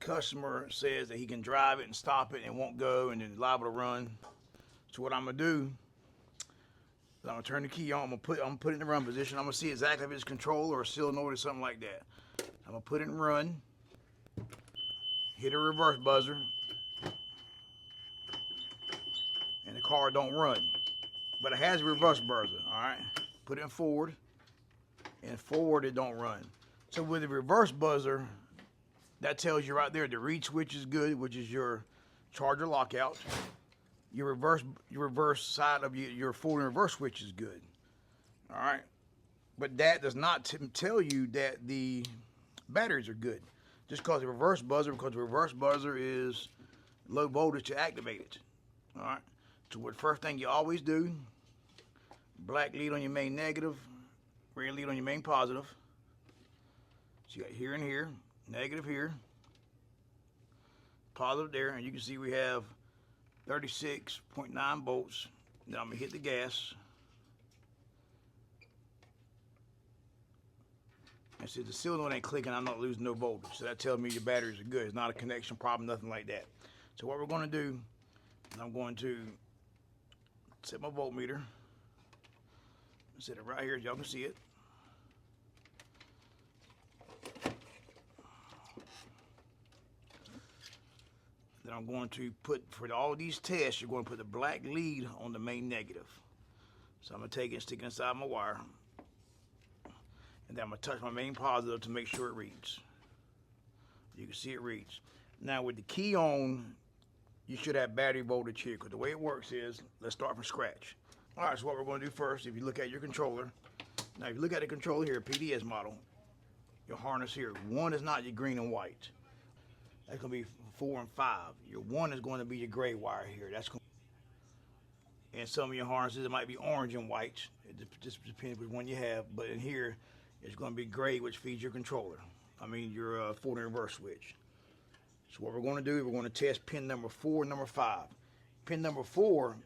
customer says that he can drive it and stop it and it won't go and then it's liable to run. So what I'm gonna do is I'm gonna turn the key on. I'm gonna put it in the run position. I'm gonna see exactly if it's control or a solenoid or something like that. I'm gonna put it in run. Hit a reverse buzzer, and the car don't run. But it has a reverse buzzer. All right. Put it in forward, and forward it don't run. So with the reverse buzzer, that tells you right there the reed switch is good, which is your charger lockout. Your reverse side of your forward and reverse switch is good. All right, but that does not tell you that the batteries are good. Just because the reverse buzzer, because the reverse buzzer is low voltage to activate it. All right. So what first thing you always do? Black lead on your main negative, red lead on your main positive. So you got here and here, negative here, positive there, and you can see we have 36.9 volts. Now I'm gonna hit the gas. And since the solenoid ain't clicking, I'm not losing no voltage. So that tells me your batteries are good. It's not a connection problem, nothing like that. So what we're gonna do is I'm going to set my voltmeter. Set it right here, y'all can see it. Then I'm going to put, for all these tests, you're going to put the black lead on the main negative. So I'm going to take it and stick it inside my wire. And then I'm going to touch my main positive to make sure it reads. You can see it reads. Now with the key on, you should have battery voltage here, because the way it works is, let's start from scratch. All right, so what we're going to do first, if you look at your controller, now if you look at the controller here, PDS model, your harness here, 1 is not your green and white. That's going to be 4 and 5. Your 1 is going to be your gray wire here. That's going to, and some of your harnesses, it might be orange and white. It just depends which one you have. But in here, it's going to be gray, which feeds your controller. I mean, your forward and reverse switch. So what we're going to do, we're going to test pin number 4 and number 5. Pin number 4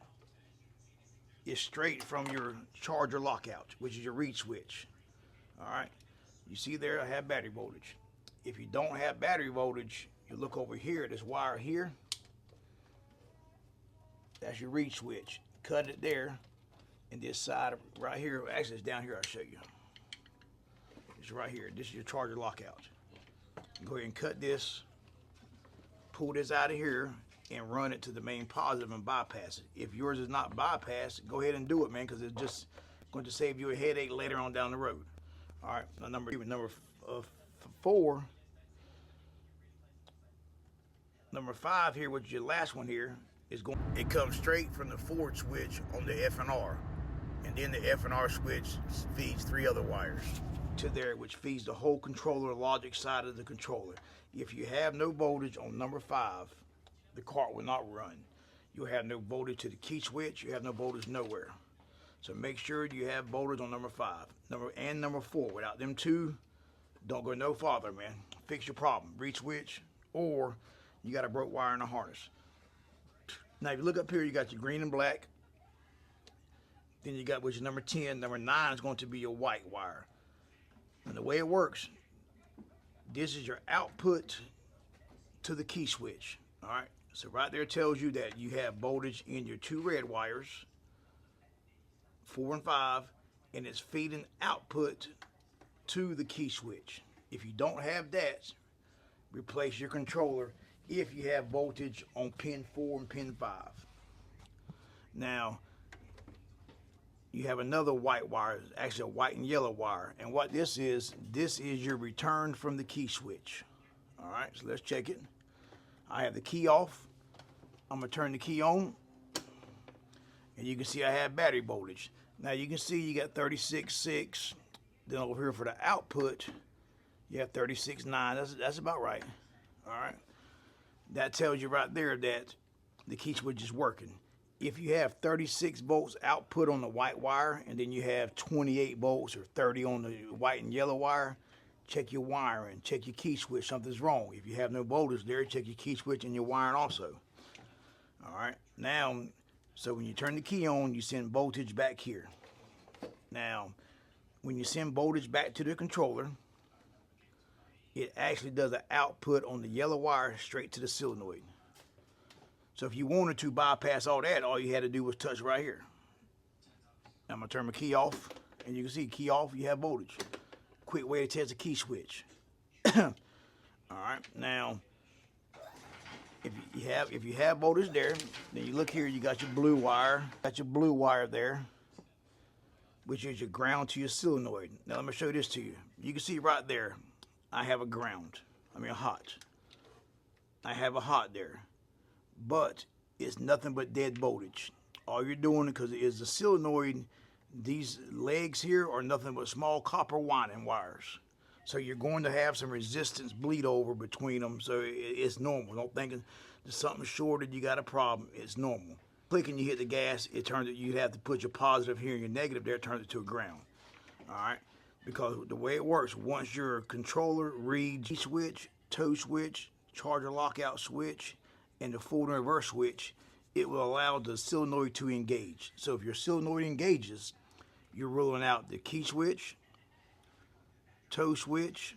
is straight from your charger lockout, which is your reed switch. All right. You see there, I have battery voltage. If you don't have battery voltage, you look over here, this wire here, that's your reed switch. Cut it there, and this side right here, actually it's down here, I'll show you. It's right here, this is your charger lockout. Go ahead and cut this, pull this out of here, and run it to the main positive and bypass it. If yours is not bypassed, go ahead and do it, man, because it's just going to save you a headache later on down the road. All right, now number 4. Number 5 here, which is your last one here, is going. It comes straight from the forward switch on the F and R, and then the F and R switch feeds 3 other wires to there, which feeds the whole controller logic side of the controller. If you have no voltage on number 5, the car will not run. You'll have no voltage to the key switch. You have no voltage nowhere. So make sure you have voltage on number 5, number 4. Without them 2, don't go no farther, man. Fix your problem. Reed switch, or you got a broke wire in the harness. Now if you look up here, you got your green and black. Then you got, which is number 10. Number 9 is going to be your white wire. And the way it works, this is your output to the key switch. All right. So right there tells you that you have voltage in your 2 red wires, 4 and 5, and it's feeding output to the key switch. If you don't have that, replace your controller if you have voltage on pin 4 and pin 5. Now, you have another white wire, actually a white and yellow wire. And what this is your return from the key switch. All right, so let's check it. I have the key off. I'm gonna turn the key on, and you can see I have battery voltage. Now you can see you got 36.6. Then over here for the output, you have 36.9. That's about right. All right. That tells you right there that the key switch is working. If you have 36 volts output on the white wire, and then you have 28 volts or 30 on the white and yellow wire, check your wiring, check your key switch, something's wrong. If you have no voltage there, check your key switch and your wiring also. All right, now, so when you turn the key on, you send voltage back here. Now, when you send voltage back to the controller, it actually does an output on the yellow wire straight to the solenoid. So if you wanted to bypass all that, all you had to do was touch right here. I'm gonna turn my key off, and you can see key off, you have voltage. Quick way to test a key switch. All right, now if you have voltage there, then you look here, you got your blue wire. Got your blue wire there, which is your ground to your solenoid. Now let me show this to you. You can see right there, I have a ground. I mean a hot. I have a hot there, but it's nothing but dead voltage. All you're doing, because it is the solenoid, these legs here are nothing but small copper winding wires. So you're going to have some resistance bleed over between them, so it's normal. Don't think there's something shorted, you got a problem. It's normal. Clicking, you hit the gas, it turns it, you have to put your positive here and your negative there, it turns it to a ground. All right, because the way it works, once your controller reads key switch, toe switch, charger lockout switch, and the forward and reverse switch, it will allow the solenoid to engage. So if your solenoid engages, you're ruling out the key switch, toe switch,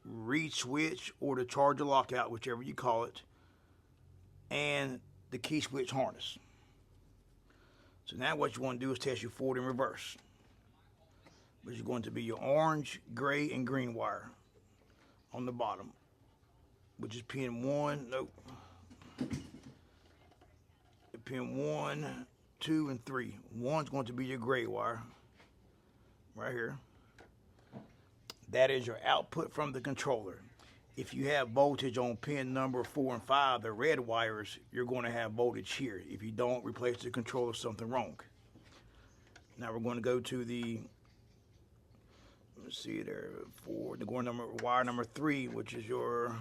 read switch, or the charger lockout, whichever you call it, and the key switch harness. So now what you want to do is test your forward and reverse, which is going to be your orange, gray, and green wire on the bottom, which is pin 1, nope, pin 1, 2, and 3. 1's going to be your gray wire, right here. That is your output from the controller. If you have voltage on pin number 4 and 5, the red wires, you're going to have voltage here. If you don't replace the controller, something wrong. Now we're going to go to the, let's see there, wire number 3, which is your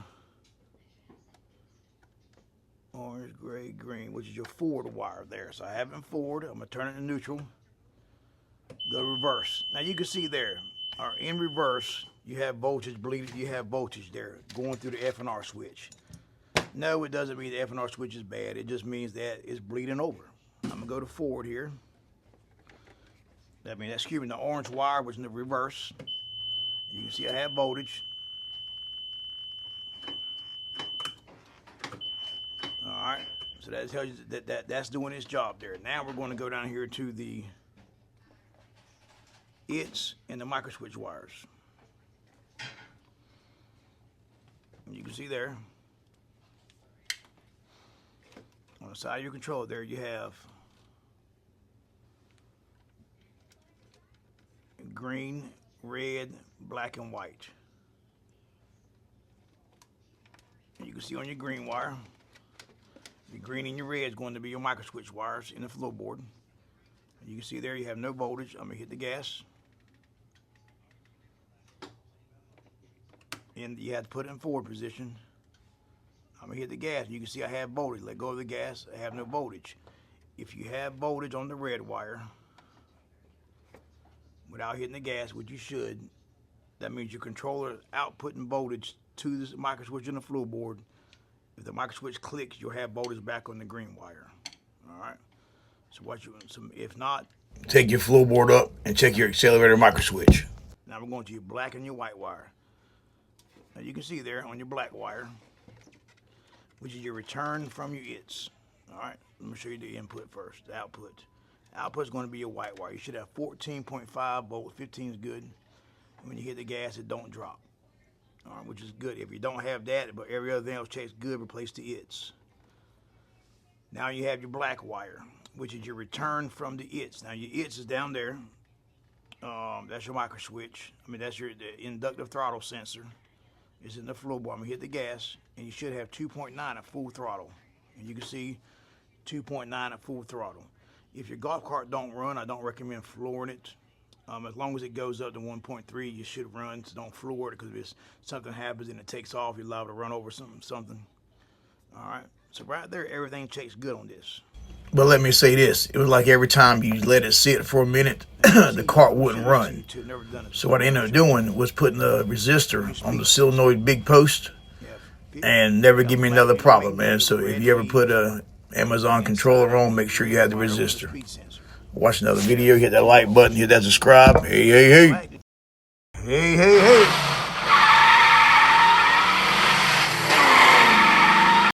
orange, gray, green, which is your forward wire there. So I have it in forward. I'm going to turn it to neutral. Go reverse. Now you can see there, or in reverse, you have voltage bleeding. You have voltage there going through the F and R switch. No, it doesn't mean the F and R switch is bad. It just means that it's bleeding over. I'm going to go to forward here. That means that's the orange wire was in the reverse. You can see I have voltage. All right, so that tells you that's doing its job there. Now we're going to go down here to the ITS and the micro switch wires. You can see there on the side of your controller there you have green, red, black, and white. And you can see on your green wire, your green and your red is going to be your micro switch wires in the floorboard. And you can see there you have no voltage. I'm going to hit the gas. And you have to put it in forward position. I'm going to hit the gas. You can see I have voltage. Let go of the gas. I have no voltage. If you have voltage on the red wire without hitting the gas, which you should, that means your controller is outputting voltage to this micro switch in the floorboard. If the micro switch clicks, you'll have voltage back on the green wire. All right. So what you, if not, take your floorboard up and check your accelerator micro switch. Now we're going to your black and your white wire. Now you can see there on your black wire, which is your return from your ITS. All right. Let me show you the input first. The output. Output is going to be your white wire. You should have 14.5 volts. 15 is good. And when you hit the gas, it don't drop. All right, which is good. If you don't have that, but every other thing else checks good, replace the ITS. Now you have your black wire, which is your return from the ITS. Now your ITS is down there. That's your micro switch. I mean, that's the inductive throttle sensor. It's in the floorboard. I'm gonna hit the gas, and you should have 2.9 at full throttle. And you can see 2.9 at full throttle. If your golf cart don't run, I don't recommend flooring it. As long as it goes up to 1.3, you should run. So don't floor it, because if something happens and it takes off, you're liable to run over something. All right. So right there, everything checks good on this. But let me say this. It was like every time you let it sit for a minute, the cart wouldn't run. So what I ended up doing was putting a resistor on the solenoid big post and never give me another problem, man. So if you ever put a Amazon controller on, make sure you have the resistor. Watch another video, hit that like button, hit that subscribe. Hey, hey, hey. Hey, hey, hey.